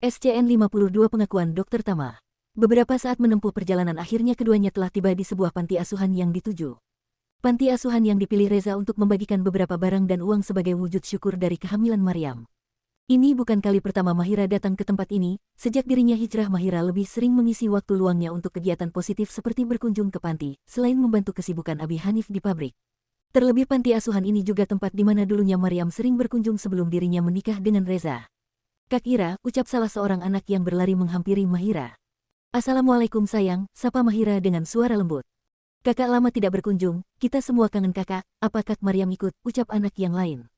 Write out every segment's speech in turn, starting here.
SCN-52 Pengakuan Dr. Tama. Beberapa saat menempuh perjalanan akhirnya keduanya telah tiba di sebuah panti asuhan yang dituju. Panti asuhan yang dipilih Reza untuk membagikan beberapa barang dan uang sebagai wujud syukur dari kehamilan Maryam. Ini bukan kali pertama Mahira datang ke tempat ini, sejak dirinya hijrah Mahira lebih sering mengisi waktu luangnya untuk kegiatan positif seperti berkunjung ke panti, selain membantu kesibukan Abi Hanif di pabrik. Terlebih panti asuhan ini juga tempat di mana dulunya Maryam sering berkunjung sebelum dirinya menikah dengan Reza. "Kak Ira," ucap salah seorang anak yang berlari menghampiri Mahira. "Assalamualaikum sayang," sapa Mahira dengan suara lembut. "Kakak lama tidak berkunjung, kita semua kangen kakak, apa Kak Maryam ikut?" ucap anak yang lain.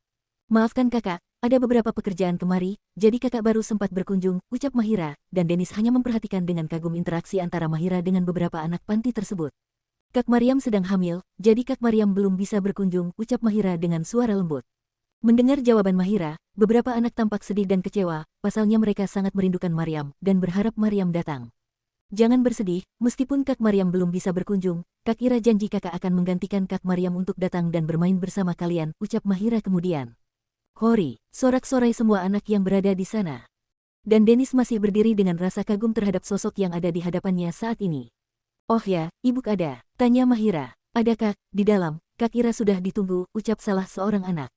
"Maafkan kakak, ada beberapa pekerjaan kemari, jadi kakak baru sempat berkunjung," ucap Mahira, dan Denis hanya memperhatikan dengan kagum interaksi antara Mahira dengan beberapa anak panti tersebut. "Kak Maryam sedang hamil, jadi Kak Maryam belum bisa berkunjung," ucap Mahira dengan suara lembut. Mendengar jawaban Mahira, beberapa anak tampak sedih dan kecewa, pasalnya mereka sangat merindukan Maryam dan berharap Maryam datang. "Jangan bersedih, meskipun Kak Maryam belum bisa berkunjung, Kak Ira janji kakak akan menggantikan Kak Maryam untuk datang dan bermain bersama kalian," ucap Mahira kemudian. "Hori," sorak-sorai semua anak yang berada di sana. Dan Denis masih berdiri dengan rasa kagum terhadap sosok yang ada di hadapannya saat ini. "Oh ya, Ibu ada?" tanya Mahira. "Ada Kak, di dalam, Kak Ira sudah ditunggu," ucap salah seorang anak.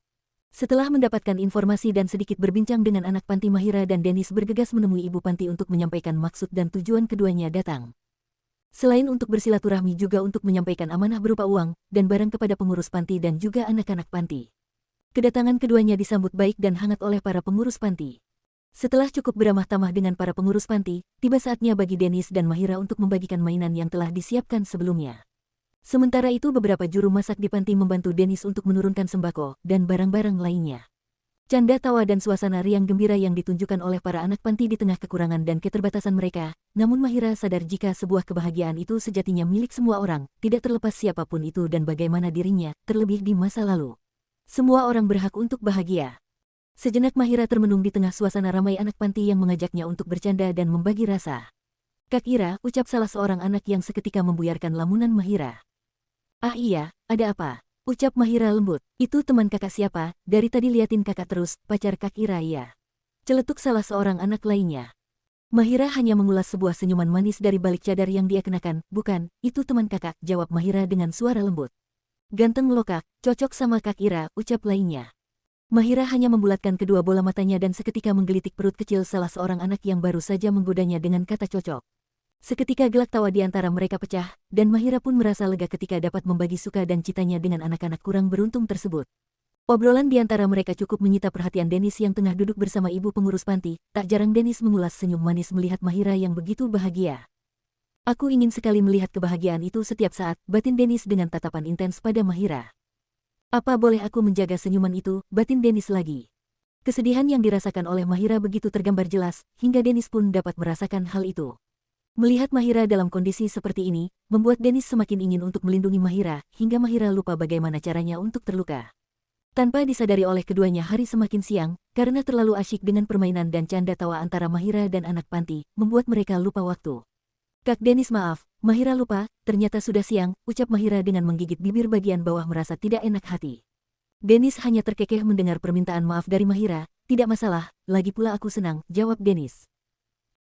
Setelah mendapatkan informasi dan sedikit berbincang dengan anak panti, Mahira dan Denis bergegas menemui ibu panti untuk menyampaikan maksud dan tujuan keduanya datang. Selain untuk bersilaturahmi juga untuk menyampaikan amanah berupa uang dan barang kepada pengurus panti dan juga anak-anak panti. Kedatangan keduanya disambut baik dan hangat oleh para pengurus panti. Setelah cukup beramah tamah dengan para pengurus panti, tiba saatnya bagi Denis dan Mahira untuk membagikan mainan yang telah disiapkan sebelumnya. Sementara itu beberapa juru masak di panti membantu Denis untuk menurunkan sembako dan barang-barang lainnya. Canda tawa dan suasana riang gembira yang ditunjukkan oleh para anak panti di tengah kekurangan dan keterbatasan mereka, namun Mahira sadar jika sebuah kebahagiaan itu sejatinya milik semua orang, tidak terlepas siapapun itu dan bagaimana dirinya, terlebih di masa lalu. Semua orang berhak untuk bahagia. Sejenak Mahira termenung di tengah suasana ramai anak panti yang mengajaknya untuk bercanda dan membagi rasa. "Kak Ira," ucap salah seorang anak yang seketika membuyarkan lamunan Mahira. "Ah iya, ada apa?" ucap Mahira lembut. "Itu teman kakak siapa? Dari tadi liatin kakak terus, pacar Kak Ira ya?" celetuk salah seorang anak lainnya. Mahira hanya mengulas sebuah senyuman manis dari balik cadar yang dia kenakan. "Bukan, itu teman kakak," jawab Mahira dengan suara lembut. "Ganteng lo Kak, cocok sama Kak Ira," ucap lainnya. Mahira hanya membulatkan kedua bola matanya dan seketika menggelitik perut kecil salah seorang anak yang baru saja menggodanya dengan kata cocok. Seketika gelak tawa di antara mereka pecah, dan Mahira pun merasa lega ketika dapat membagi suka dan citanya dengan anak-anak kurang beruntung tersebut. Obrolan di antara mereka cukup menyita perhatian Denis yang tengah duduk bersama ibu pengurus panti. Tak jarang Denis mengulas senyum manis melihat Mahira yang begitu bahagia. "Aku ingin sekali melihat kebahagiaan itu setiap saat," batin Denis dengan tatapan intens pada Mahira. "Apa boleh aku menjaga senyuman itu?" batin Denis lagi. Kesedihan yang dirasakan oleh Mahira begitu tergambar jelas, hingga Denis pun dapat merasakan hal itu. Melihat Mahira dalam kondisi seperti ini, membuat Denis semakin ingin untuk melindungi Mahira, hingga Mahira lupa bagaimana caranya untuk terluka. Tanpa disadari oleh keduanya hari semakin siang, karena terlalu asyik dengan permainan dan canda tawa antara Mahira dan anak panti, membuat mereka lupa waktu. "Kak Denis maaf, Mahira lupa, ternyata sudah siang," ucap Mahira dengan menggigit bibir bagian bawah merasa tidak enak hati. Denis hanya terkekeh mendengar permintaan maaf dari Mahira. "Tidak masalah, lagi pula aku senang," jawab Denis.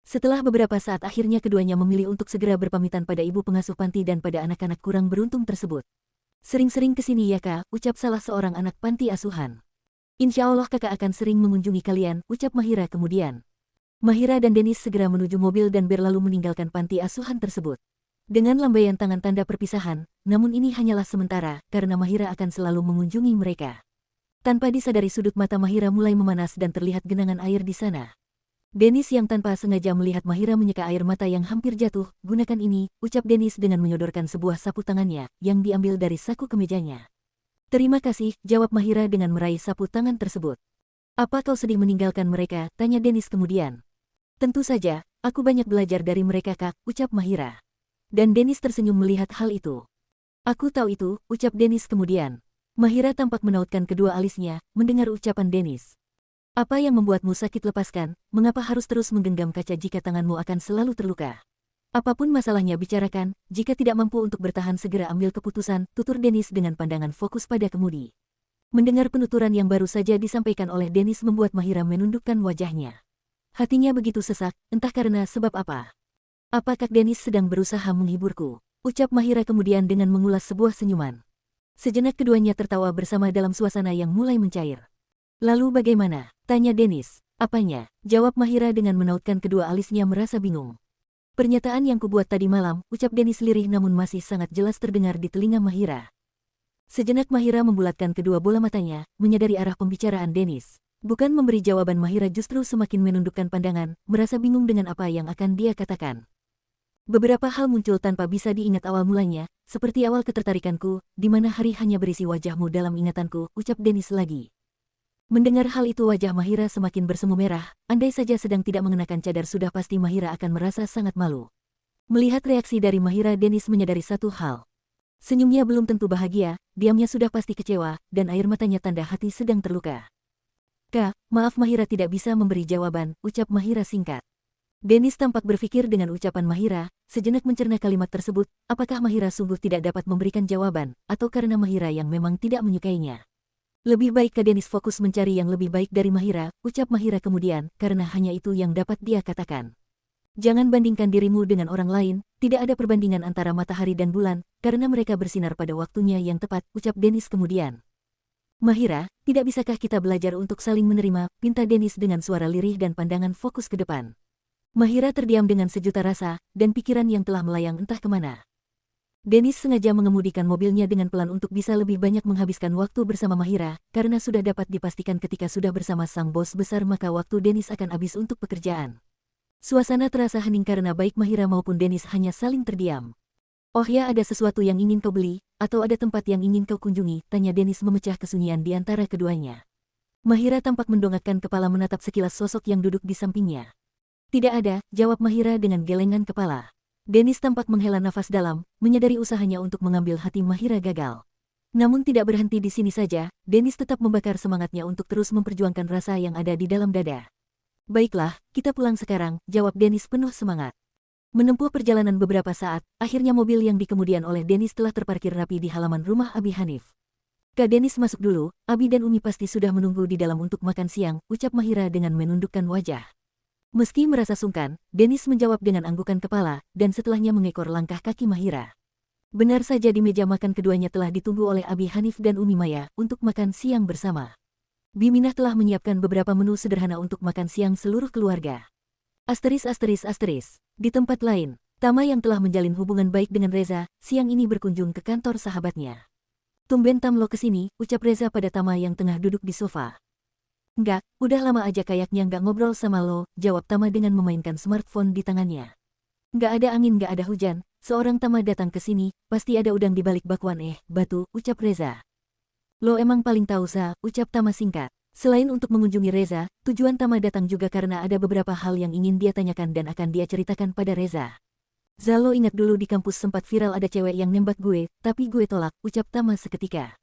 Setelah beberapa saat akhirnya keduanya memilih untuk segera berpamitan pada ibu pengasuh panti dan pada anak-anak kurang beruntung tersebut. "Sering-sering kesini ya Kak," ucap salah seorang anak panti asuhan. "Insya Allah kakak akan sering mengunjungi kalian," ucap Mahira kemudian. Mahira dan Denis segera menuju mobil dan berlalu meninggalkan panti asuhan tersebut. Dengan lambaian tangan tanda perpisahan, namun ini hanyalah sementara karena Mahira akan selalu mengunjungi mereka. Tanpa disadari sudut mata Mahira mulai memanas dan terlihat genangan air di sana. Denis yang tanpa sengaja melihat Mahira menyeka air mata yang hampir jatuh. "Gunakan ini," ucap Denis dengan menyodorkan sebuah sapu tangannya, yang diambil dari saku kemejanya. "Terima kasih," jawab Mahira dengan meraih sapu tangan tersebut. "Apa kau sedih meninggalkan mereka?" tanya Denis kemudian. "Tentu saja, aku banyak belajar dari mereka Kak," ucap Mahira. Dan Denis tersenyum melihat hal itu. "Aku tahu itu," ucap Denis kemudian. Mahira tampak menautkan kedua alisnya, mendengar ucapan Denis. "Apa yang membuatmu sakit lepaskan, mengapa harus terus menggenggam kaca jika tanganmu akan selalu terluka? Apapun masalahnya bicarakan, jika tidak mampu untuk bertahan segera ambil keputusan," tutur Denis dengan pandangan fokus pada kemudi. Mendengar penuturan yang baru saja disampaikan oleh Denis membuat Mahira menundukkan wajahnya. Hatinya begitu sesak, entah karena sebab apa. Apa Kak Dennis sedang berusaha menghiburku? Ucap Mahira kemudian dengan mengulas sebuah senyuman. Sejenak keduanya tertawa bersama dalam suasana yang mulai mencair. Lalu bagaimana? Tanya Dennis. Apanya? Jawab Mahira dengan menautkan kedua alisnya merasa bingung. Pernyataan yang kubuat tadi malam, ucap Dennis lirih namun masih sangat jelas terdengar di telinga Mahira. Sejenak Mahira membulatkan kedua bola matanya, menyadari arah pembicaraan Dennis. Bukan memberi jawaban, Mahira justru semakin menundukkan pandangan, merasa bingung dengan apa yang akan dia katakan. Beberapa hal muncul tanpa bisa diingat awal mulanya, seperti awal ketertarikanku, di mana hari hanya berisi wajahmu dalam ingatanku, ucap Dennis lagi. Mendengar hal itu wajah Mahira semakin bersemu merah, andai saja sedang tidak mengenakan cadar sudah pasti Mahira akan merasa sangat malu. Melihat reaksi dari Mahira, Dennis menyadari satu hal. Senyumnya belum tentu bahagia, diamnya sudah pasti kecewa, dan air matanya tanda hati sedang terluka. Kak, maaf Mahira tidak bisa memberi jawaban, ucap Mahira singkat. Dennis tampak berpikir dengan ucapan Mahira, sejenak mencerna kalimat tersebut, apakah Mahira sungguh tidak dapat memberikan jawaban, atau karena Mahira yang memang tidak menyukainya. Lebih baik Kak Dennis fokus mencari yang lebih baik dari Mahira, ucap Mahira kemudian, karena hanya itu yang dapat dia katakan. Jangan bandingkan dirimu dengan orang lain, tidak ada perbandingan antara matahari dan bulan, karena mereka bersinar pada waktunya yang tepat, ucap Dennis kemudian. Mahira, tidak bisakah kita belajar untuk saling menerima, pinta Dennis dengan suara lirih dan pandangan fokus ke depan. Mahira terdiam dengan sejuta rasa, dan pikiran yang telah melayang entah kemana. Dennis sengaja mengemudikan mobilnya dengan pelan untuk bisa lebih banyak menghabiskan waktu bersama Mahira, karena sudah dapat dipastikan ketika sudah bersama sang bos besar maka waktu Dennis akan habis untuk pekerjaan. Suasana terasa hening karena baik Mahira maupun Dennis hanya saling terdiam. Oh ya, ada sesuatu yang ingin kau beli, atau ada tempat yang ingin kau kunjungi, tanya Dennis memecah kesunyian di antara keduanya. Mahira tampak mendongakkan kepala menatap sekilas sosok yang duduk di sampingnya. Tidak ada, jawab Mahira dengan gelengan kepala. Dennis tampak menghela nafas dalam, menyadari usahanya untuk mengambil hati Mahira gagal. Namun tidak berhenti di sini saja, Dennis tetap membakar semangatnya untuk terus memperjuangkan rasa yang ada di dalam dada. Baiklah, kita pulang sekarang, jawab Dennis penuh semangat. Menempuh perjalanan beberapa saat, akhirnya mobil yang dikemudian oleh Dennis telah terparkir rapi di halaman rumah Abi Hanif. Kak Dennis masuk dulu, Abi dan Umi pasti sudah menunggu di dalam untuk makan siang, ucap Mahira dengan menundukkan wajah. Meski merasa sungkan, Dennis menjawab dengan anggukan kepala, dan setelahnya mengekor langkah kaki Mahira. Benar saja di meja makan keduanya telah ditunggu oleh Abi Hanif dan Umi Maya untuk makan siang bersama. Biminah telah menyiapkan beberapa menu sederhana untuk makan siang seluruh keluarga. Asteris. Di tempat lain, Tama yang telah menjalin hubungan baik dengan Reza, siang ini berkunjung ke kantor sahabatnya. Tumben Tam lo kesini, ucap Reza pada Tama yang tengah duduk di sofa. Enggak, udah lama aja kayaknya nggak ngobrol sama lo, jawab Tama dengan memainkan smartphone di tangannya. Nggak ada angin nggak ada hujan, seorang Tama datang ke sini, pasti ada udang di balik bakwan batu, ucap Reza. Lo emang paling tahu ucap Tama singkat. Selain untuk mengunjungi Reza, tujuan Tama datang juga karena ada beberapa hal yang ingin dia tanyakan dan akan dia ceritakan pada Reza. Lo ingat dulu di kampus sempat viral ada cewek yang nembak gue, tapi gue tolak, ucap Tama seketika.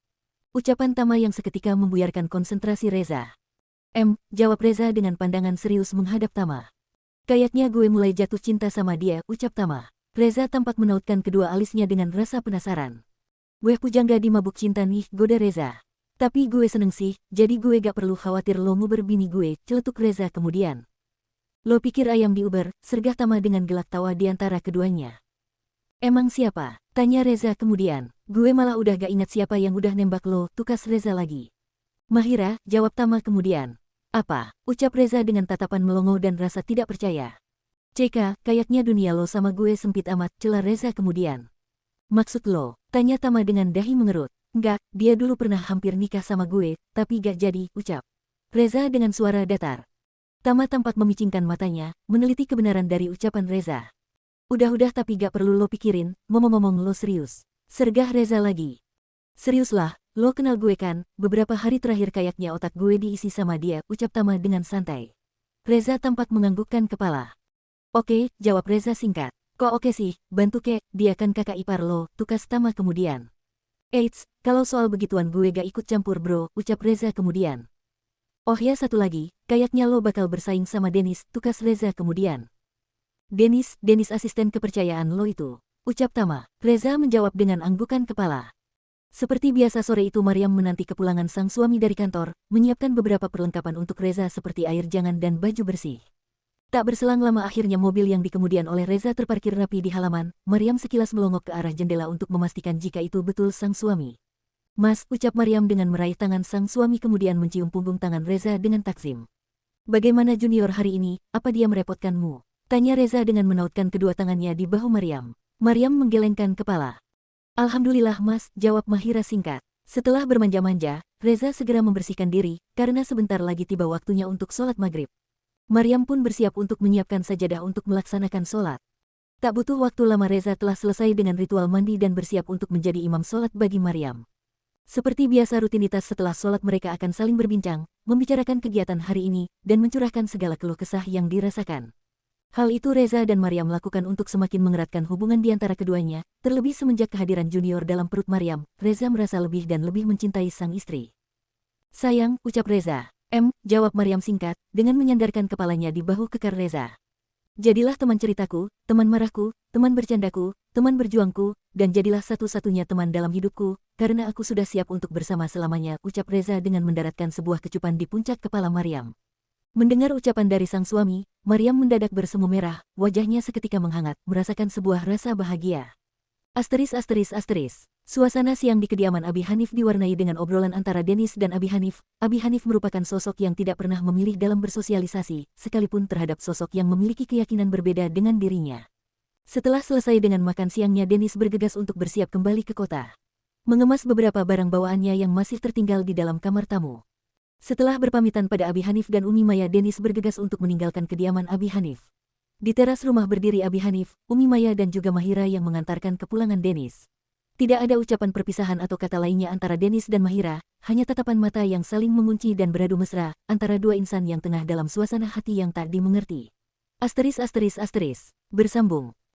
Ucapan Tama yang seketika membuyarkan konsentrasi Reza. Jawab Reza dengan pandangan serius menghadap Tama. Kayaknya gue mulai jatuh cinta sama dia, ucap Tama. Reza tampak menautkan kedua alisnya dengan rasa penasaran. Gue pujangga di mabuk cinta nih, goda Reza. Tapi gue seneng sih, jadi gue gak perlu khawatir lo nguber bini gue, celetuk Reza kemudian. Lo pikir ayam diuber, sergah Tama dengan gelak tawa di antara keduanya. Emang siapa? Tanya Reza kemudian. Gue malah udah gak ingat siapa yang udah nembak lo, tukas Reza lagi. Mahira, jawab Tama kemudian. Apa? Ucap Reza dengan tatapan melongo dan rasa tidak percaya. Ceka, kayaknya dunia lo sama gue sempit amat, celah Reza kemudian. Maksud lo? Tanya Tama dengan dahi mengerut. Enggak, dia dulu pernah hampir nikah sama gue, tapi gak jadi, ucap Reza dengan suara datar. Tama tampak memicingkan matanya, meneliti kebenaran dari ucapan Reza. Udah tapi gak perlu lo pikirin, ngomong-ngomong lo serius. Sergah Reza lagi. Seriuslah, lo kenal gue kan, beberapa hari terakhir kayaknya otak gue diisi sama dia, ucap Tama dengan santai. Reza tampak menganggukkan kepala. Oke, jawab Reza singkat. Kok oke sih, bantu kek, dia kan kakak ipar lo, tukas Tama kemudian. Eits, kalau soal begituan gue gak ikut campur bro, ucap Reza kemudian. Oh ya satu lagi, kayaknya lo bakal bersaing sama Dennis, tukas Reza kemudian. Dennis asisten kepercayaan lo itu, ucap Tama. Reza menjawab dengan anggukan kepala. Seperti biasa sore itu Mariam menanti kepulangan sang suami dari kantor, menyiapkan beberapa perlengkapan untuk Reza seperti air jangan dan baju bersih. Tak berselang lama akhirnya mobil yang dikemudian oleh Reza terparkir rapi di halaman. Maryam sekilas melongok ke arah jendela untuk memastikan jika itu betul sang suami. Mas, ucap Maryam dengan meraih tangan sang suami kemudian mencium punggung tangan Reza dengan takzim. Bagaimana Junior hari ini, apa dia merepotkanmu? Tanya Reza dengan menautkan kedua tangannya di bahu Maryam. Maryam menggelengkan kepala. Alhamdulillah Mas, jawab Mahira singkat. Setelah bermanja-manja, Reza segera membersihkan diri, karena sebentar lagi tiba waktunya untuk sholat maghrib. Maryam pun bersiap untuk menyiapkan sajadah untuk melaksanakan sholat. Tak butuh waktu lama Reza telah selesai dengan ritual mandi dan bersiap untuk menjadi imam sholat bagi Maryam. Seperti biasa rutinitas setelah sholat mereka akan saling berbincang, membicarakan kegiatan hari ini, dan mencurahkan segala keluh kesah yang dirasakan. Hal itu Reza dan Maryam lakukan untuk semakin mengeratkan hubungan di antara keduanya, terlebih semenjak kehadiran Junior dalam perut Maryam, Reza merasa lebih dan lebih mencintai sang istri. Sayang, ucap Reza. Jawab Maryam singkat, dengan menyandarkan kepalanya di bahu kekar Reza. Jadilah teman ceritaku, teman marahku, teman bercandaku, teman berjuangku, dan jadilah satu-satunya teman dalam hidupku, karena aku sudah siap untuk bersama selamanya, ucap Reza dengan mendaratkan sebuah kecupan di puncak kepala Maryam. Mendengar ucapan dari sang suami, Maryam mendadak bersemu merah, wajahnya seketika menghangat, merasakan sebuah rasa bahagia. Suasana siang di kediaman Abi Hanif diwarnai dengan obrolan antara Dennis dan Abi Hanif. Abi Hanif merupakan sosok yang tidak pernah memilih dalam bersosialisasi, sekalipun terhadap sosok yang memiliki keyakinan berbeda dengan dirinya. Setelah selesai dengan makan siangnya, Dennis bergegas untuk bersiap kembali ke kota. Mengemas beberapa barang bawaannya yang masih tertinggal di dalam kamar tamu. Setelah berpamitan pada Abi Hanif dan Umi Maya, Dennis bergegas untuk meninggalkan kediaman Abi Hanif. Di teras rumah berdiri Abi Hanif, Umi Maya dan juga Mahira yang mengantarkan kepulangan Dennis. Tidak ada ucapan perpisahan atau kata lainnya antara Dennis dan Mahira, hanya tatapan mata yang saling mengunci dan beradu mesra, antara dua insan yang tengah dalam suasana hati yang tak dimengerti. Bersambung.